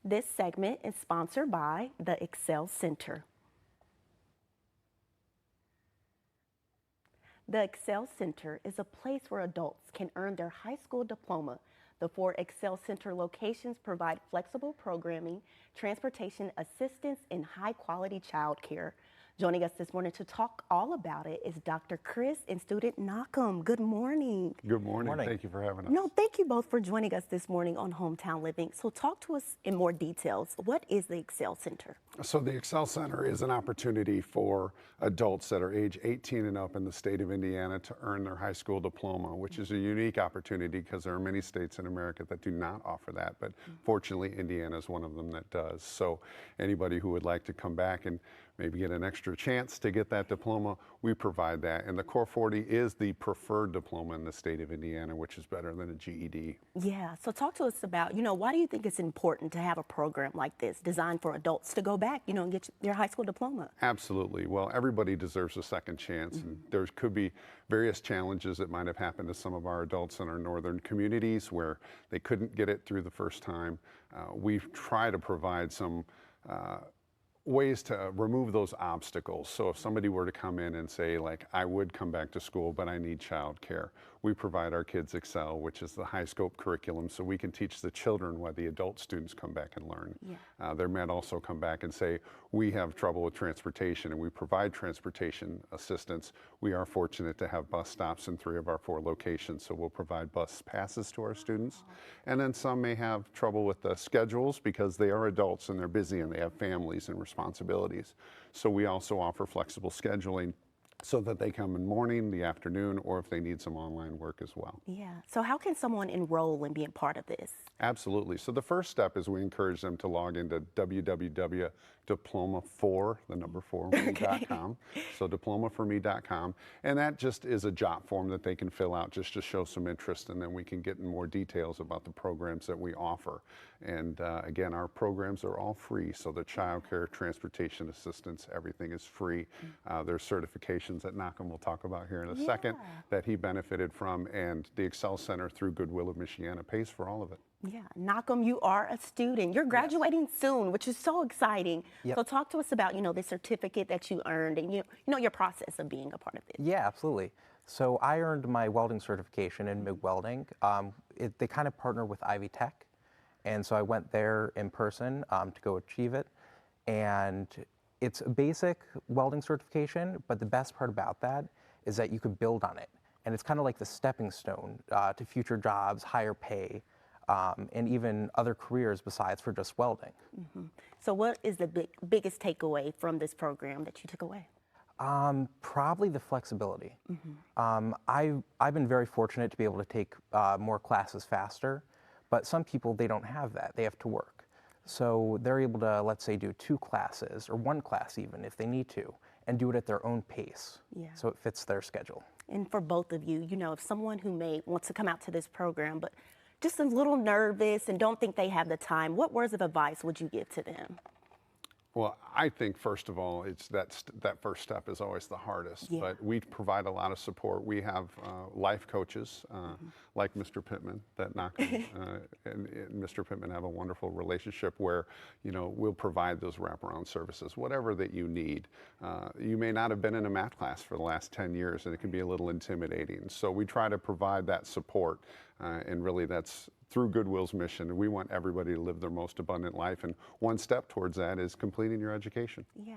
This segment is sponsored by the Excel Center. The Excel Center is a place where adults can earn their high school diploma. The 4 Excel Center locations provide flexible programming, transportation assistance, and high-quality childcare. Joining us this morning to talk all about it is Dr. Chris and student Nachum. Good morning. Good morning. Thank you for having us. No, thank you both for joining us this morning on Hometown Living. So talk to us in more details. What is the Excel Center? So the Excel Center is an opportunity for adults that are age 18 and up in the state of Indiana to earn their high school diploma, which is a unique opportunity because there are many states in America that do not offer that, but fortunately Indiana is one of them that does. So anybody who would like to come back and maybe get an extra chance to get that diploma, we provide that. And the Core 40 is the preferred diploma in the state of Indiana, which is better than a GED. Yeah, so talk to us about, why do you think it's important to have a program like this designed for adults to go back, and get their high school diploma? Absolutely. Well, everybody deserves a second chance, and there could be various challenges that might have happened to some of our adults in our northern communities where they couldn't get it through the first time. We try to provide some ways to remove those obstacles. So if somebody were to come in and say, like, I would come back to school, but I need childcare, we provide our kids Excel, which is the high scope curriculum, so we can teach the children while the adult students come back and learn. Yeah. They might also come back and say, we have trouble with transportation, and we provide transportation assistance. We are fortunate to have bus stops in 3 of our 4 locations, so we'll provide bus passes to our students. And then some may have trouble with the schedules because they are adults and they're busy and they have families and responsibilities. So we also offer flexible scheduling so that they come in the morning, the afternoon, or if they need some online work as well. Yeah. So how can someone enroll and be a part of this? Absolutely. So the first step is we encourage them to log into www.diploma4.com. So diplomaforme.com. And that just is a jot form that they can fill out just to show some interest, and then we can get in more details about the programs that we offer. And again, our programs are all free. So the childcare, transportation assistance, everything is free. There's certifications that Nachum will talk about here in a second that he benefited from, and the Excel Center through Goodwill of Michiana pays for all of it. Yeah, Nachum, you are a student. You're graduating soon, which is so exciting. So talk to us about, the certificate that you earned and, your process of being a part of this. Yeah, absolutely. So I earned my welding certification in MIG welding. They kind of partner with Ivy Tech. And so I went there in person to go achieve it. And it's a basic welding certification, but the best part about that is that you could build on it. And it's kind of like the stepping stone to future jobs, higher pay, and even other careers besides for just welding. So what is the biggest takeaway from this program that you took away? Probably the flexibility. I've been very fortunate to be able to take more classes faster, but some people, they don't have that. They have to work. So they're able to, let's say, do 2 classes or 1 class even if they need to, and do it at their own pace. So it fits their schedule. And for both of you, if someone who may want to come out to this program, but just a little nervous and don't think they have the time, what words of advice would you give to them? Well, I think, first of all, it's that first step is always the hardest, but we provide a lot of support. We have life coaches like Mr. Pittman that Nachum and Mr. Pittman have a wonderful relationship where, we'll provide those wraparound services, whatever that you need. You may not have been in a math class for the last 10 years, and it can be a little intimidating. So we try to provide that support, and really that's through Goodwill's mission. We want everybody to live their most abundant life, and one step towards that is completing your education. Yeah.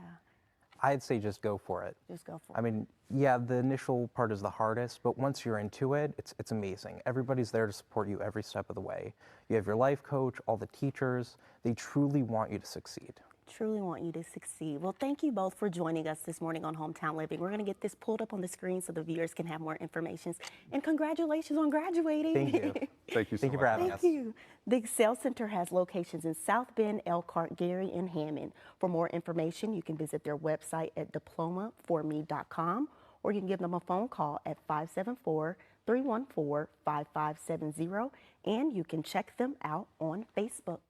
I'd say just go for it. Just go for it. I mean, yeah, the initial part is the hardest, but once you're into it, it's amazing. Everybody's there to support you every step of the way. You have your life coach, all the teachers. They truly want you to succeed. Truly want you to succeed. Well, thank you both for joining us this morning on Hometown Living. We're going to get this pulled up on the screen so the viewers can have more information. And congratulations on graduating. Thank you. Thank you so much. Thank you for having us. Thank you. The Excel Center has locations in South Bend, Elkhart, Gary, and Hammond. For more information, you can visit their website at diplomaforme.com, or you can give them a phone call at 574-314-5570, and you can check them out on Facebook.